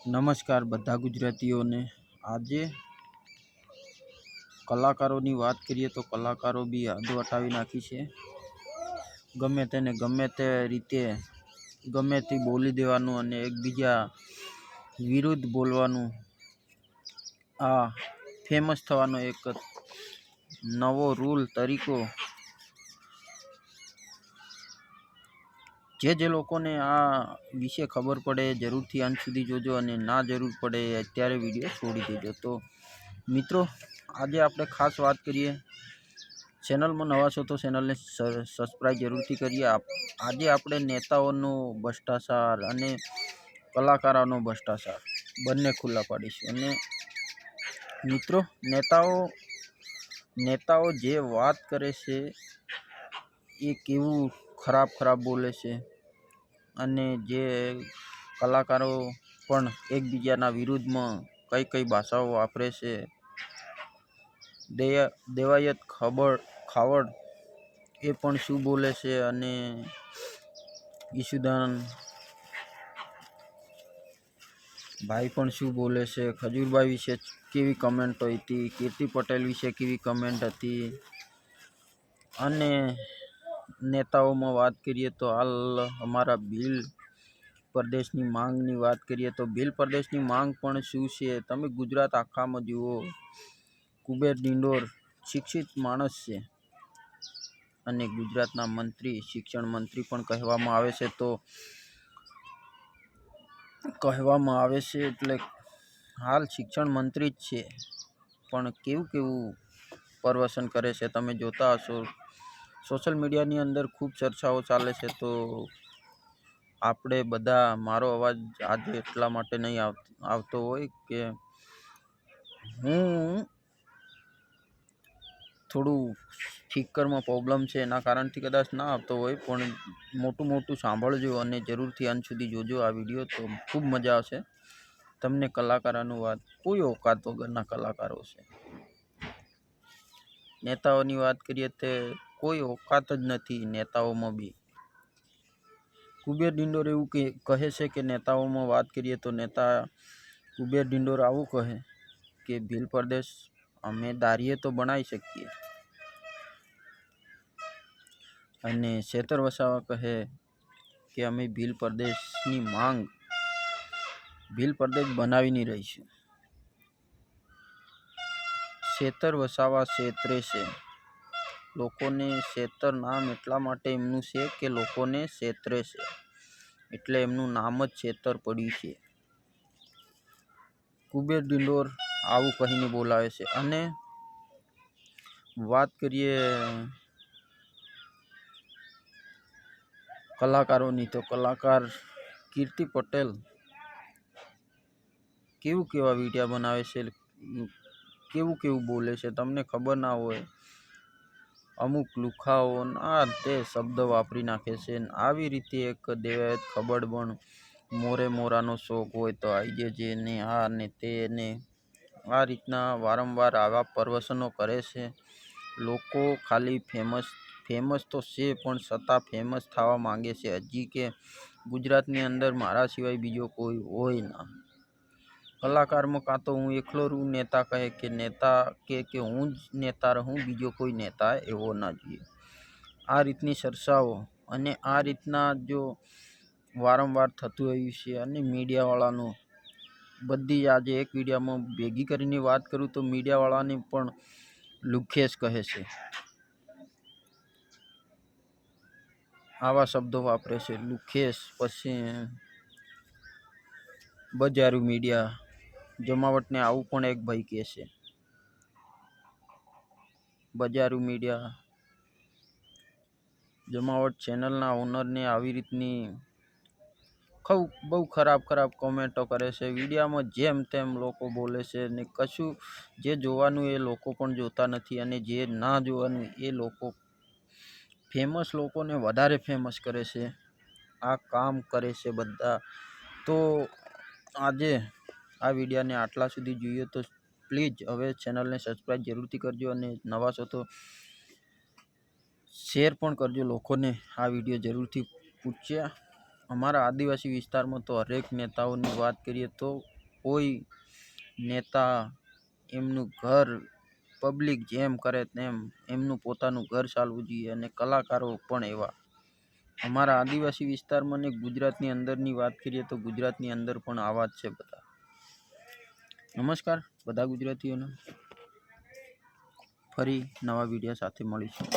નમસ્કાર બધા ગુજરાતીઓને। આજે કલાકારોની વાત કરીએ તો કલાકારો બી હદ વટાવી નાખી છે। ગમે તેને ગમે તે રીતે ગમે તે બોલી દેવાનું અને એકબીજા વિરુદ્ધ બોલવાનું, આ ફેમસ થવાનો એક નવો રૂલ તરીકો જે લોકોને આ વિશે ખબર પડે જરૂરથી અંત સુધી જોજો, અને ના જરૂર પડે અત્યારે વિડીયો છોડી દેજો। તો મિત્રો, આજે આપણે ખાસ વાત કરીએ, ચેનલમાં નવા છો તો ચેનલને સબસ્ક્રાઈબ જરૂરથી કરીએ। આજે આપણે નેતાઓનો ભ્રષ્ટાચાર અને કલાકારોનો ભ્રષ્ટાચાર બંને ખુલ્લા પાડીશું। અને મિત્રો, નેતાઓ જે વાત કરે છે એ કેવું ખરાબ બોલે છે, અને જે કલાકારો પણ એકબીજાના વિરુદ્ધમાં કઈ ભાષાઓ વાપરે છે। દેવાયત ખાવડ એ પણ શું બોલે છે, અને ઈશુદાન ભાઈ પણ શું બોલે છે, ખજૂરભાઈ વિશે કેવી કમેન્ટ હતી, કીર્તિ પટેલ વિશે કેવી કમેન્ટ હતી। અને નેતાઓમાં વાત કરીએ તો હાલ અમારા ભીલ પ્રદેશની માંગની વાત કરીએ તો ભીલ પ્રદેશની માંગ પણ શું છે, તમે ગુજરાત આખામાં જુઓ, કુબેર ડિંડોર શિક્ષિત માણસ છે અને ગુજરાતના મંત્રી, શિક્ષણ મંત્રી પણ કહેવામાં આવે છે। તો કહેવામાં આવે છે એટલે હાલ શિક્ષણ મંત્રી જ છે, પણ કેવું પ્રવચન કરે છે તમે જોતા હશો। સોશિયલ મીડિયાની અંદર ખૂબ ચર્ચાઓ ચાલે છે। તો આપણે બધા, મારો અવાજ આજે એટલા માટે નહીં આવતો હોય કે હું થોડું સ્પીકરમાં પ્રોબ્લેમ છે, એના કારણથી કદાચ ના આવતો હોય, પણ મોટું સાંભળજો અને જરૂરથી અંત સુધી જોજો આ વિડીયો, તો ખૂબ મજા આવશે તમને। કલાકારોની વાત, કોઈ ઓકાત વગરના કલાકારો છે। નેતાઓની વાત કરીએ તો કોઈ ઓકાત જ નથી નેતાઓમાં બી। કુબેર ડિંડોર એવું કહે છે કે નેતાઓમાં વાત કરીએ તો નેતા કુબેર ડિંડોર આવું કહે કે ભીલ પ્રદેશ અમે દારીએ તો બનાવી શકીએ, અને શેતર વસાવા કહે કે અમે ભીલ પ્રદેશની માંગ ભીલ પ્રદેશ બનાવીને રહીશું। શેતર વસાવા છેતરે છે લોકોને। શેતર નામ એટલા માટે એમનું છે કે લોકોને છેતરે છે, એટલે એમનું નામ જ છેતર પડ્યું છે। કુબેર ડિંડોર આવું કહીને બોલાવે છે। અને વાત કરીએ કલાકારોની, તો કલાકાર કીર્તિ પટેલ કેવા વિડીયો બનાવે છે, કેવું બોલે છે, તમને ખબર ના હોય, અમુક લુખાઓ આ તે શબ્દ વાપરી નાખે છે। આવી રીતે એક દેવાયત ખબર પણ મોરાનો શોખ હોય તો આવી જજે ને, આ ને તે ને આ રીતના વારંવાર આવા પ્રવચનો કરે છે। લોકો ખાલી ફેમસ તો છે, પણ છતાં ફેમસ થવા માંગે છે હજી, કે ગુજરાતની અંદર મારા સિવાય બીજો કોઈ હોય ના। કલાકારમાં કાં તો હું એકલો રહું, નેતા કહે કે નેતા કે હું જ નેતા રહું, બીજો કોઈ નેતા એવો ના જોઈએ। આ રીતની ચર્ચાઓ અને આ રીતના જો વારંવાર થતું રહ્યું છે, અને મીડિયાવાળાનું બધી આજે એક વિડીયોમાં ભેગી કરીને વાત કરું તો મીડિયાવાળાને પણ લુખ્ખેસ કહે છે, આવા શબ્દો વાપરે છે, લુખ્ખેસ, પછી બજારું મીડિયા જમાવટને આવું પણ એક ભાઈ કહે છે, બજારું મીડિયા જમાવટ ચેનલના ઓનરને આવી રીતની બહુ ખરાબ કોમેન્ટો કરે છે। વિડીયામાં જેમ તેમ લોકો બોલે છે, ને કશું જે જોવાનું એ લોકો પણ જોતા નથી, અને જે ના જોવાનું એ લોકો ફેમસ લોકોને વધારે ફેમસ કરે છે, આ કામ કરે છે બધા। તો આજે આ વિડીયોને આટલા સુધી જોઈએ તો પ્લીઝ હવે ચેનલને સબસ્ક્રાઈબ જરૂરથી કરજો, અને નવા છો તો શેર પણ કરજો લોકોને, આ વિડીયો જરૂરથી પૂછ્યા। અમારા આદિવાસી વિસ્તારમાં તો હરેક નેતાઓની વાત કરીએ તો કોઈ નેતા એમનું ઘર પબ્લિક જેમ કરે તેમ એમનું પોતાનું ઘર ચાલવું જોઈએ, અને કલાકારો પણ એવા. અમારા આદિવાસી વિસ્તારમાં ને ગુજરાતની અંદરની વાત કરીએ તો ગુજરાતની અંદર પણ આવા જ છે બધા. નમસ્કાર બધા ગુજરાતીઓને, ફરી નવા વિડીયો સાથે મળીશું.